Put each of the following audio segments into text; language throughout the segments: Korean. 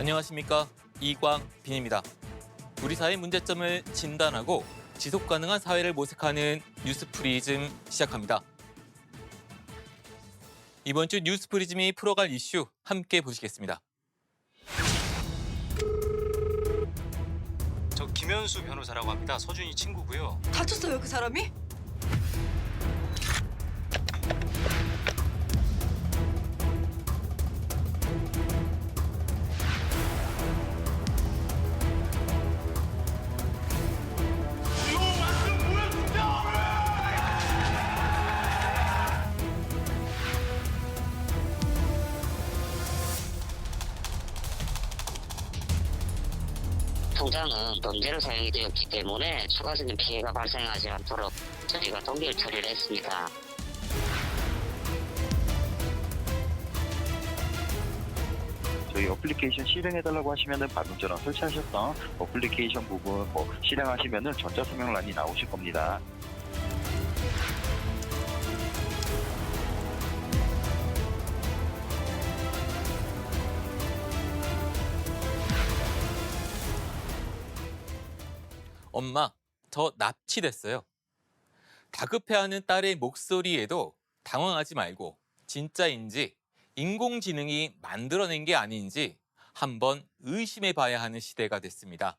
안녕하십니까, 이광빈입니다. 우리 사회의 문제점을 진단하고 지속 가능한 사회를 모색하는 뉴스프리즘 시작합니다. 이번 주 뉴스프리즘이 풀어갈 이슈 함께 보시겠습니다. 저 김현수 변호사라고 합니다. 서준이 친구고요. 다쳤어요, 그 사람이? 통장은 범죄로 사용이 되었기 때문에 추가적인 피해가 발생하지 않도록 저희가 동결 처리를 했습니다. 저희 어플리케이션 실행해달라고 하시면은 방금 전에 설치하셨던 어플리케이션 부분 실행하시면은 전자서명란이 나오실 겁니다. 엄마, 저 납치됐어요. 다급해하는 딸의 목소리에도 당황하지 말고 진짜인지 인공지능이 만들어낸 게 아닌지 한번 의심해 봐야 하는 시대가 됐습니다.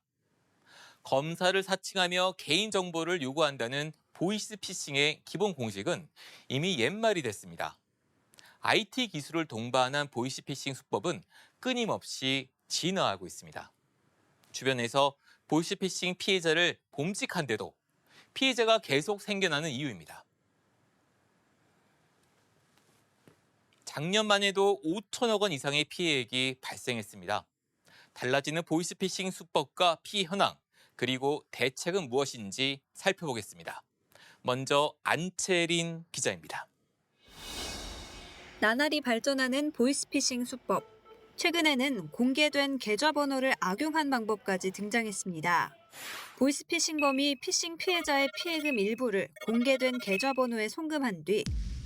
검사를 사칭하며 개인정보를 요구한다는 보이스피싱의 기본 공식은 이미 옛말이 됐습니다. IT 기술을 동반한 보이스피싱 수법은 끊임없이 진화하고 있습니다. 주변에서 보이스피싱 피해자를 bom직한데도 피해자가 계속 생겨나는 이유입니다. 작년만 해도 5천억 원 이상의 피해액이 발생했습니다. 달라지는 보이스피싱 수법과 피해 현황, 그리고 대책은 무엇인지 살펴보겠습니다. 먼저 안채린 기자입니다. 나날이 발전하는 보이스피싱 수법. 최근에는 공개된 계좌번호를 악용한 방법까지 등장했습니다. 보이스피싱범이 피싱 피해자의 피해금 일부를 공개된 계좌번호에 송금한 뒤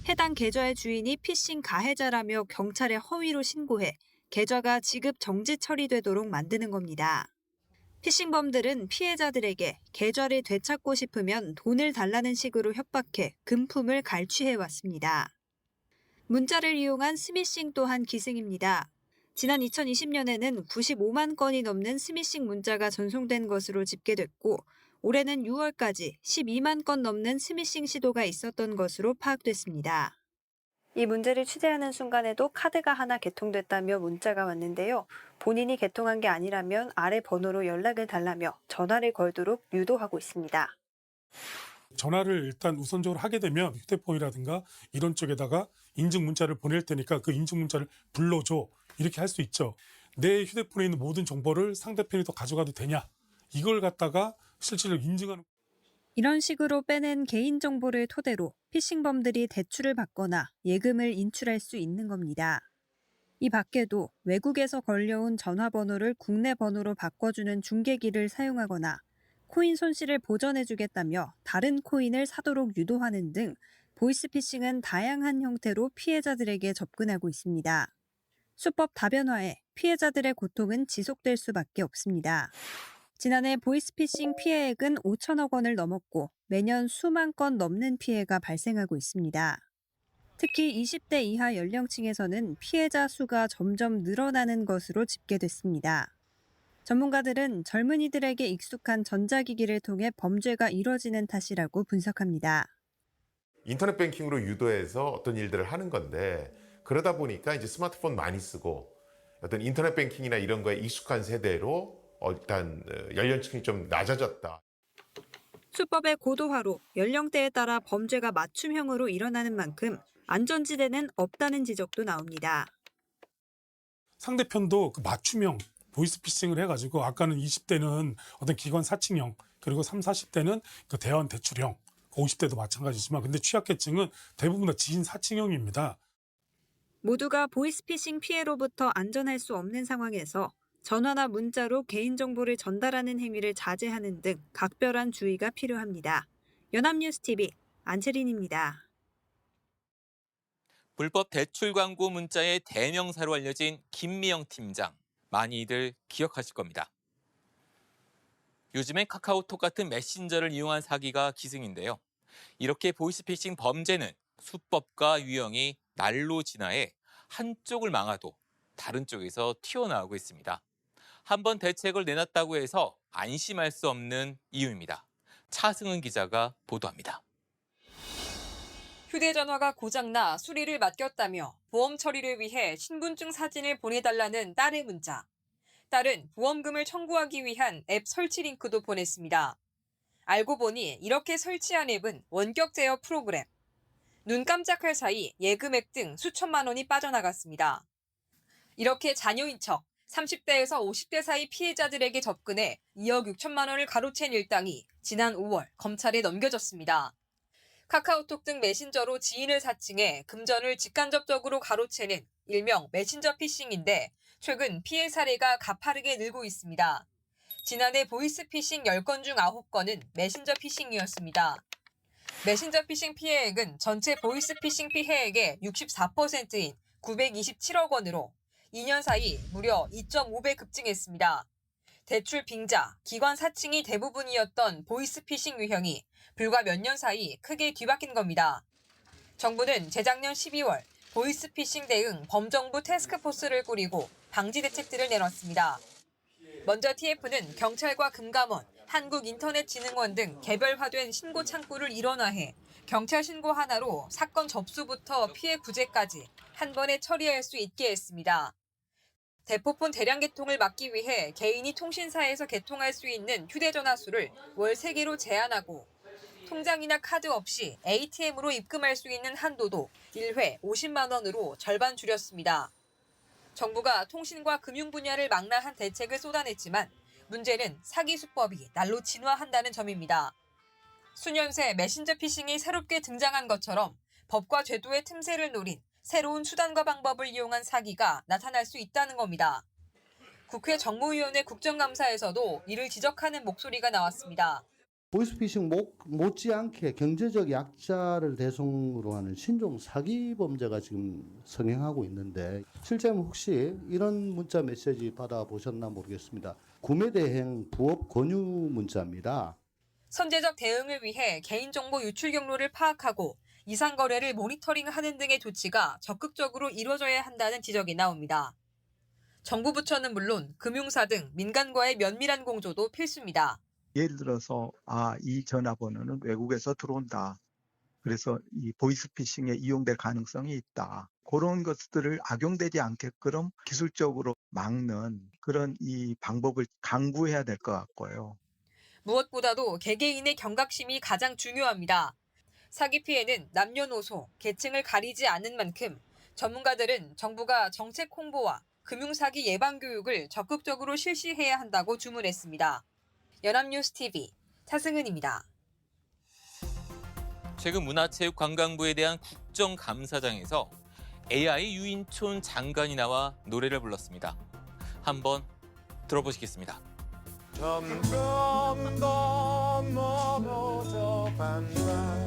해당 계좌의 주인이 피싱 가해자라며 경찰에 허위로 신고해 계좌가 지급 정지 처리되도록 만드는 겁니다. 피싱범들은 피해자들에게 계좌를 되찾고 싶으면 돈을 달라는 식으로 협박해 금품을 갈취해왔습니다. 문자를 이용한 스미싱 또한 기승입니다. 지난 2020년에는 95만 건이 넘는 스미싱 문자가 전송된 것으로 집계됐고 올해는 6월까지 12만 건 넘는 스미싱 시도가 있었던 것으로 파악됐습니다. 이 문제를 취재하는 순간에도 카드가 하나 개통됐다며 문자가 왔는데요. 본인이 개통한 게 아니라면 아래 번호로 연락을 달라며 전화를 걸도록 유도하고 있습니다. 전화를 일단 우선적으로 하게 되면 휴대폰이라든가 이런 쪽에다가 인증 문자를 보낼 테니까 그 인증 문자를 불러줘, 이렇게 할 수 있죠. 내 휴대폰에 있는 모든 정보를 상대편이 더 가져가도 되냐, 이걸 갖다가 실질로 인증하는. 이런 식으로 빼낸 개인정보를 토대로 피싱범들이 대출을 받거나 예금을 인출할 수 있는 겁니다. 이 밖에도 외국에서 걸려온 전화번호를 국내 번호로 바꿔주는 중개기를 사용하거나 코인 손실을 보전해주겠다며 다른 코인을 사도록 유도하는 등 보이스피싱은 다양한 형태로 피해자들에게 접근하고 있습니다. 수법 다변화에 피해자들의 고통은 지속될 수밖에 없습니다. 지난해 보이스피싱 피해액은 5천억 원을 넘었고 매년 수만 건 넘는 피해가 발생하고 있습니다. 특히 20대 이하 연령층에서는 피해자 수가 점점 늘어나는 것으로 집계됐습니다. 전문가들은 젊은이들에게 익숙한 전자기기를 통해 범죄가 이뤄지는 탓이라고 분석합니다. 인터넷 뱅킹으로 유도해서 어떤 일들을 하는 건데, 그러다 보니까 이제 스마트폰 많이 쓰고 어떤 인터넷 뱅킹이나 이런 거에 익숙한 세대로 일단 연령층이 좀 낮아졌다. 수법의 고도화로 연령대에 따라 범죄가 맞춤형으로 일어나는 만큼 안전지대는 없다는 지적도 나옵니다. 상대편도 그 맞춤형 보이스피싱을 해가지고 아까는 20대는 어떤 기관 사칭형, 그리고 30, 40대는 그 대환 대출형, 50대도 마찬가지지만 근데 취약계층은 대부분 다 지인 사칭형입니다. 모두가 보이스피싱 피해로부터 안전할 수 없는 상황에서 전화나 문자로 개인정보를 전달하는 행위를 자제하는 등 각별한 주의가 필요합니다. 연합뉴스TV 안채린입니다. 불법 대출 광고 문자의 대명사로 알려진 김미영 팀장. 많이들 기억하실 겁니다. 요즘엔 카카오톡 같은 메신저를 이용한 사기가 기승인데요. 이렇게 보이스피싱 범죄는 수법과 유형이 날로 진화해 한쪽을 망아도 다른 쪽에서 튀어나오고 있습니다. 한번 대책을 내놨다고 해서 안심할 수 없는 이유입니다. 차승은 기자가 보도합니다. 휴대전화가 고장나 수리를 맡겼다며 보험 처리를 위해 신분증 사진을 보내달라는 딸의 문자. 딸은 보험금을 청구하기 위한 앱 설치 링크도 보냈습니다. 알고 보니 이렇게 설치한 앱은 원격 제어 프로그램. 눈 깜짝할 사이 예금액 등 수천만 원이 빠져나갔습니다. 이렇게 자녀인 척 30대에서 50대 사이 피해자들에게 접근해 2억 6천만 원을 가로챈 일당이 지난 5월 검찰에 넘겨졌습니다. 카카오톡 등 메신저로 지인을 사칭해 금전을 직간접적으로 가로채는 일명 메신저 피싱인데 최근 피해 사례가 가파르게 늘고 있습니다. 지난해 보이스피싱 10건 중 9건은 메신저 피싱이었습니다. 메신저 피싱 피해액은 전체 보이스피싱 피해액의 64%인 927억 원으로 2년 사이 무려 2.5배 급증했습니다. 대출 빙자, 기관 사칭이 대부분이었던 보이스피싱 유형이 불과 몇 년 사이 크게 뒤바뀐 겁니다. 정부는 재작년 12월 보이스피싱 대응 범정부 태스크포스를 꾸리고 방지 대책들을 내놨습니다. 먼저 TF는 경찰과 금감원, 한국인터넷진흥원 등 개별화된 신고 창구를 일원화해 경찰 신고 하나로 사건 접수부터 피해 구제까지 한 번에 처리할 수 있게 했습니다. 대포폰 대량 개통을 막기 위해 개인이 통신사에서 개통할 수 있는 휴대전화 수를 월 3개로 제한하고 통장이나 카드 없이 ATM으로 입금할 수 있는 한도도 1회 50만 원으로 절반 줄였습니다. 정부가 통신과 금융 분야를 망라한 대책을 쏟아냈지만 문제는 사기 수법이 날로 진화한다는 점입니다. 수년 새 메신저 피싱이 새롭게 등장한 것처럼 법과 제도의 틈새를 노린 새로운 수단과 방법을 이용한 사기가 나타날 수 있다는 겁니다. 국회 정무위원회 국정감사에서도 이를 지적하는 목소리가 나왔습니다. 보이스피싱 못지않게 경제적 약자를 대상으로 하는 신종 사기 범죄가 지금 성행하고 있는데 실장님 혹시 이런 문자 메시지 받아보셨나 모르겠습니다. 구매대행 부업 권유 문자입니다. 선제적 대응을 위해 개인정보 유출 경로를 파악하고 이상 거래를 모니터링하는 등의 조치가 적극적으로 이루어져야 한다는 지적이 나옵니다. 정부 부처는 물론 금융사 등 민간과의 면밀한 공조도 필수입니다. 예를 들어서 이 전화번호는 외국에서 들어온다. 그래서 이 보이스피싱에 이용될 가능성이 있다. 그런 것들을 악용되지 않게끔 기술적으로 막는 그런 이 방법을 강구해야 될 것 같고요. 무엇보다도 개개인의 경각심이 가장 중요합니다. 사기 피해는 남녀노소, 계층을 가리지 않는 만큼 전문가들은 정부가 정책 홍보와 금융사기 예방 교육을 적극적으로 실시해야 한다고 주문했습니다. 연합뉴스TV 차승은입니다. 최근 문화체육관광부에 대한 국정감사장에서 AI 유인촌 장관이 나와 노래를 불렀습니다. 한번 들어보시겠습니다. 점점 더 멀어져 간다.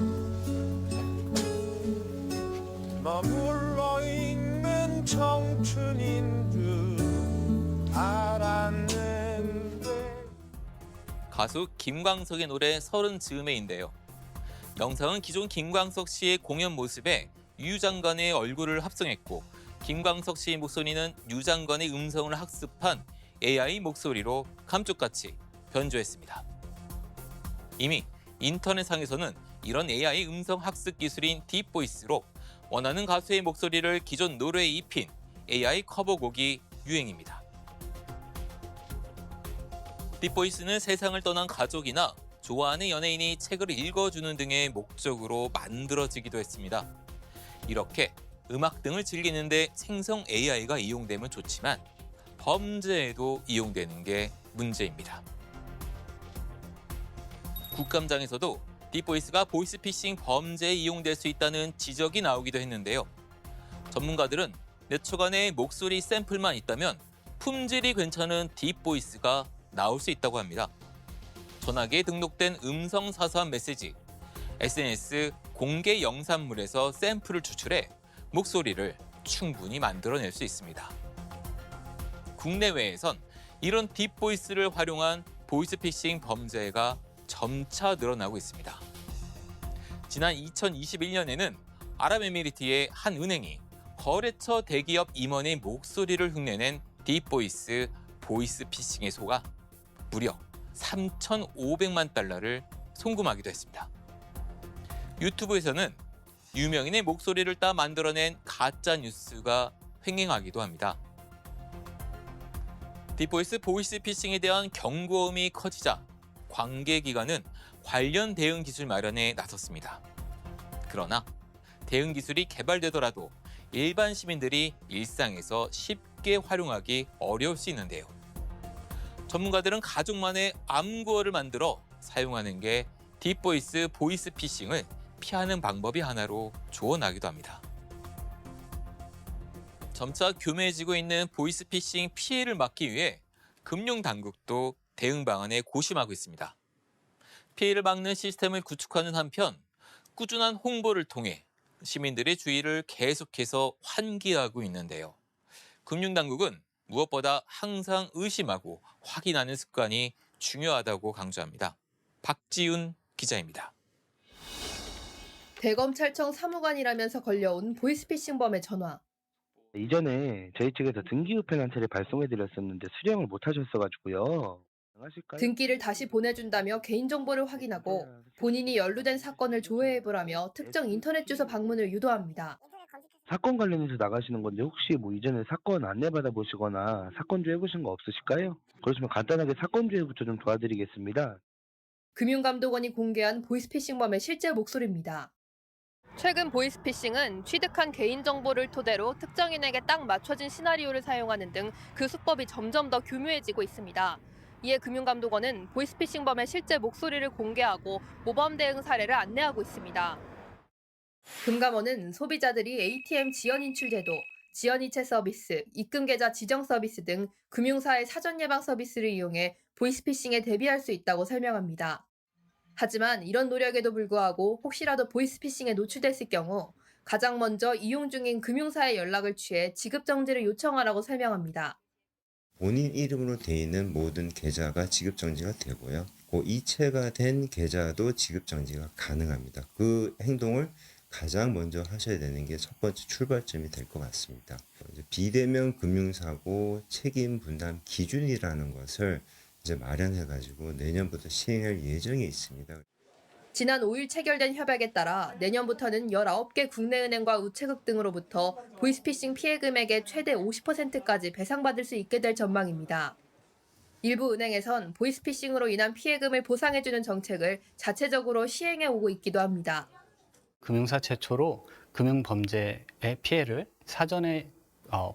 머물러 있는 청춘인 줄 알았는데. 가수 김광석의 노래 30즈음에인데요. 영상은 기존 김광석 씨의 공연 모습에 유 장관의 얼굴을 합성했고 김광석 씨의 목소리는 유 장관의 음성을 학습한 AI 목소리로 감쪽같이 변조했습니다. 이미 인터넷상에서는 이런 AI 음성 학습 기술인 딥보이스로 원하는 가수의 목소리를 기존 노래에 입힌 AI 커버곡이 유행입니다. 딥보이스는 세상을 떠난 가족이나 좋아하는 연예인이 책을 읽어주는 등의 목적으로 만들어지기도 했습니다. 이렇게 음악 등을 즐기는데 생성 AI가 이용되면 좋지만 범죄에도 이용되는 게 문제입니다. 국감장에서도 딥보이스가 보이스피싱 범죄에 이용될 수 있다는 지적이 나오기도 했는데요. 전문가들은 몇 초간의 목소리 샘플만 있다면 품질이 괜찮은 딥보이스가 나올 수 있다고 합니다. 전화기에 등록된 음성 사서한 메시지, SNS 공개 영상물에서 샘플을 추출해 목소리를 충분히 만들어낼 수 있습니다. 국내외에선 이런 딥보이스를 활용한 보이스피싱 범죄가 점차 늘어나고 있습니다. 지난 2021년에는 아랍에미리트의 한 은행이 거래처 대기업 임원의 목소리를 흉내낸 딥보이스 보이스피싱에 속아 무려 3,500만 달러를 송금하기도 했습니다. 유튜브에서는 유명인의 목소리를 따 만들어낸 가짜 뉴스가 횡행하기도 합니다. 딥보이스 보이스피싱에 대한 경고음이 커지자 관계기관은 관련 대응 기술 마련에 나섰습니다. 그러나 대응 기술이 개발되더라도 일반 시민들이 일상에서 쉽게 활용하기 어려울 수 있는데요. 전문가들은 가족만의 암구어를 만들어 사용하는 게 딥보이스 보이스피싱을 피하는 방법이 하나로 조언하기도 합니다. 점차 교묘해지고 있는 보이스피싱 피해를 막기 위해 금융당국도 대응 방안에 고심하고 있습니다. 피해를 막는 시스템을 구축하는 한편 꾸준한 홍보를 통해 시민들의 주의를 계속해서 환기하고 있는데요. 금융당국은 무엇보다 항상 의심하고 확인하는 습관이 중요하다고 강조합니다. 박지훈 기자입니다. 대검찰청 사무관이라면서 걸려온 보이스피싱범의 전화. 이전에 저희 측에서 등기 우편 한 차례 발송해드렸었는데 수령을 못 하셨어가지고요. 등기를 다시 보내준다며 개인정보를 확인하고 본인이 연루된 사건을 조회해보라며 특정 인터넷 주소 방문을 유도합니다. 사건 관련해서 나가시는 건데 혹시 뭐 이전에 사건 안내 받아보시거나 사건조 해보신 거 없으실까요? 그러시면 간단하게 사건조회부터 좀 도와드리겠습니다. 금융감독원이 공개한 보이스피싱범의 실제 목소리입니다. 최근 보이스피싱은 취득한 개인정보를 토대로 특정인에게 딱 맞춰진 시나리오를 사용하는 등 그 수법이 점점 더 교묘해지고 있습니다. 이에 금융감독원은 보이스피싱범의 실제 목소리를 공개하고 모범 대응 사례를 안내하고 있습니다. 금감원은 소비자들이 ATM 지연 인출 제도, 지연 이체 서비스, 입금 계좌 지정 서비스 등 금융사의 사전 예방 서비스를 이용해 보이스피싱에 대비할 수 있다고 설명합니다. 하지만 이런 노력에도 불구하고 혹시라도 보이스피싱에 노출됐을 경우 가장 먼저 이용 중인 금융사의 연락을 취해 지급 정지를 요청하라고 설명합니다. 본인 이름으로 돼 있는 모든 계좌가 지급 정지가 되고요. 그 이체가 된 계좌도 지급 정지가 가능합니다. 그 행동을 가장 먼저 하셔야 되는 게 첫 번째 출발점이 될 것 같습니다. 비대면 금융사고 책임 분담 기준이라는 것을 이제 마련해가지고 내년부터 시행할 예정이 있습니다. 지난 5일 체결된 협약에 따라 내년부터는 19개 국내은행과 우체국 등으로부터 보이스피싱 피해 금액의 최대 50%까지 배상받을 수 있게 될 전망입니다. 일부 은행에선 보이스피싱으로 인한 피해금을 보상해주는 정책을 자체적으로 시행해 오고 있기도 합니다. 금융사 최초로 금융범죄의 피해를 사전에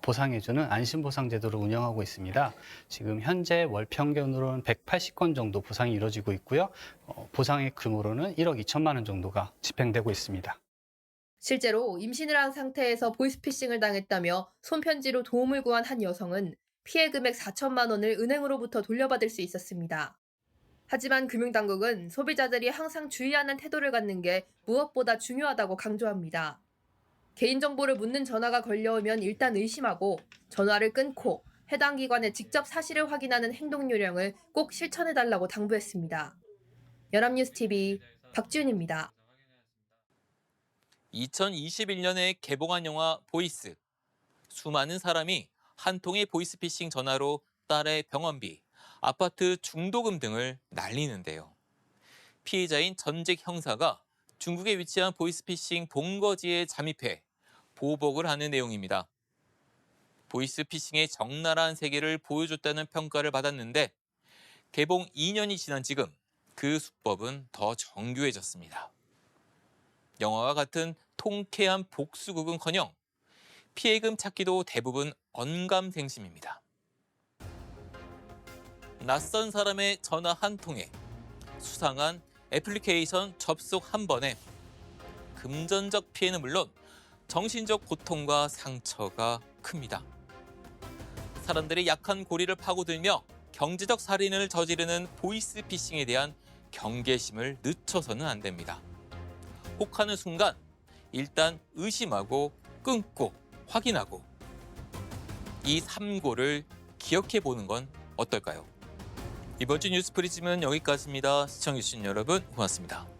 보상해주는 안심보상제도를 운영하고 있습니다. 지금 현재 월 평균으로는 180건 정도 보상이 이루어지고 있고요. 보상액 금으로는 1억 2천만 원 정도가 집행되고 있습니다. 실제로 임신을 한 상태에서 보이스피싱을 당했다며 손편지로 도움을 구한 한 여성은 피해 금액 4천만 원을 은행으로부터 돌려받을 수 있었습니다. 하지만 금융당국은 소비자들이 항상 주의하는 태도를 갖는 게 무엇보다 중요하다고 강조합니다. 개인정보를 묻는 전화가 걸려오면 일단 의심하고 전화를 끊고 해당 기관에 직접 사실을 확인하는 행동 요령을 꼭 실천해달라고 당부했습니다. 연합뉴스TV 박지훈입니다. 2021년에 개봉한 영화 보이스. 수많은 사람이 한 통의 보이스피싱 전화로 딸의 병원비, 아파트 중도금 등을 날리는데요. 피해자인 전직 형사가 중국에 위치한 보이스피싱 본거지에 잠입해 보복을 하는 내용입니다. 보이스피싱의 적나라한 세계를 보여줬다는 평가를 받았는데 개봉 2년이 지난 지금 그 수법은 더 정교해졌습니다. 영화와 같은 통쾌한 복수극은커녕 피해금 찾기도 대부분 언감생심입니다. 낯선 사람의 전화 한 통에 수상한 애플리케이션 접속 한 번에 금전적 피해는 물론 정신적 고통과 상처가 큽니다. 사람들의 약한 고리를 파고들며 경제적 살인을 저지르는 보이스피싱에 대한 경계심을 늦춰서는 안 됩니다. 혹하는 순간 일단 의심하고 끊고 확인하고 이 3고를 기억해 보는 건 어떨까요? 이번 주 뉴스 프리즘은 여기까지입니다. 시청해주신 여러분 고맙습니다.